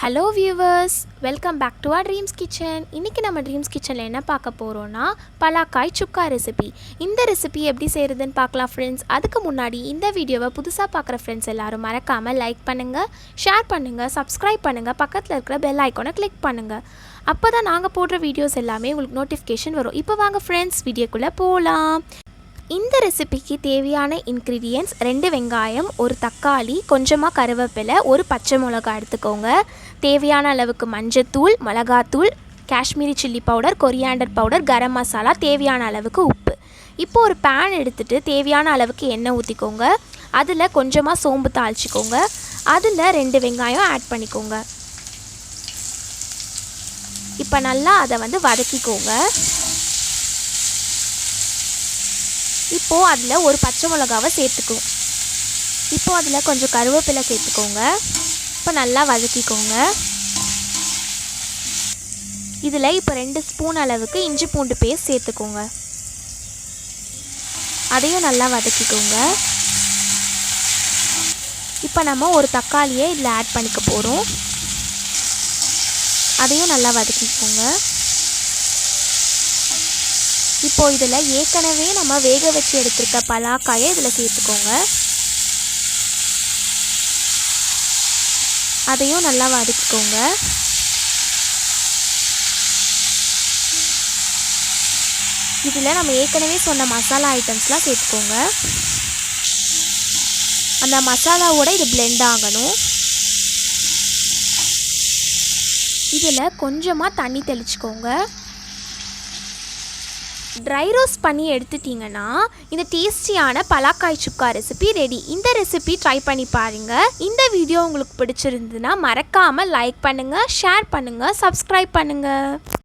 Hello viewers, welcome back to our dreams kitchen. இன்றைக்கி நம்ம dreams கிச்சனில் என்ன பார்க்க போகிறோன்னா பலாக்காய் சுக்கா ரெசிபி. இந்த ரெசிபி எப்படி செய்கிறதுன்னு பார்க்கலாம் ஃப்ரெண்ட்ஸ். அதுக்கு முன்னாடி இந்த வீடியோவை புதுசாக பார்க்குற ஃப்ரெண்ட்ஸ் எல்லோரும் மறக்காமல் லைக் பண்ணுங்கள், ஷேர் பண்ணுங்கள், சப்ஸ்கிரைப் பண்ணுங்கள், பக்கத்தில் இருக்கிற பெல் ஐக்கானை கிளிக் பண்ணுங்கள். அப்போ தான் நாங்கள் போடுற வீடியோஸ் எல்லாமே உங்களுக்கு நோட்டிஃபிகேஷன் வரும். இப்போ வாங்க ஃப்ரெண்ட்ஸ், வீடியோக்குள்ளே போகலாம். இந்த ரெசிபிக்கு தேவையான இன்க்ரீடியன்ட்ஸ் 2 வெங்காயம், ஒரு தக்காளி, கொஞ்சமாக கருவேப்பிலை, ஒரு பச்சை மிளகாய் எடுத்துக்கோங்க. தேவையான அளவுக்கு மஞ்சத்தூள், மிளகாத்தூள், Kashmiri chilli powder, coriander powder, garam masala, தேவையான அளவுக்கு உப்பு. இப்போ ஒரு பேன் எடுத்துகிட்டு தேவையான அளவுக்கு எண்ணெய் ஊற்றிக்கோங்க. அதில் கொஞ்சமாக சோம்பு தாளிச்சிக்கோங்க. அதில் 2 வெங்காயம் ஆட் பண்ணிக்கோங்க. இப்போ நல்லா அதை வதக்கிக்கோங்க. இப்போது அதில் ஒரு பச்சை மிளகாவை சேர்த்துக்கும். இப்போது அதில் கொஞ்சம் கருவேப்பிலை சேர்த்துக்கோங்க. இப்போ நல்லா வதக்கிக்கோங்க. இதில் இப்போ 2 ஸ்பூன் அளவுக்கு இஞ்சி பூண்டு பேஸ்ட் சேர்த்துக்கோங்க. அதையும் நல்லா வதக்கிக்கோங்க. இப்போ நம்ம ஒரு தக்காளியை இதில் ஆட் பண்ணிக்க போகிறோம். அதையும் நல்லா வதக்கிக்கோங்க. இப்போது இதில் ஏற்கனவே நம்ம வேக வச்சு எடுத்துருக்க பலாக்காயை இதில் சேர்த்துக்கோங்க. அதையும் நல்லா வதக்கிக்கோங்க. இதில் நம்ம ஏற்கனவே சொன்ன மசாலா ஐட்டம்ஸ்லாம் சேர்த்துக்கோங்க. அந்த மசாலாவோட இது பிளெண்ட் ஆகணும். இதில் கொஞ்சமாக தண்ணி தெளிச்சுக்கோங்க. ட்ரை ரோஸ்ட் பண்ணி எடுத்துட்டிங்கன்னா இந்த டேஸ்டியான பலாக்காய் சுக்கா ரெசிபி ரெடி. இந்த ரெசிபி ட்ரை பண்ணி பாருங்கள். இந்த வீடியோ உங்களுக்கு பிடிச்சிருந்ததுன்னா மறக்காமல் லைக் பண்ணுங்கள், ஷேர் பண்ணுங்கள், சப்ஸ்கிரைப் பண்ணுங்கள்.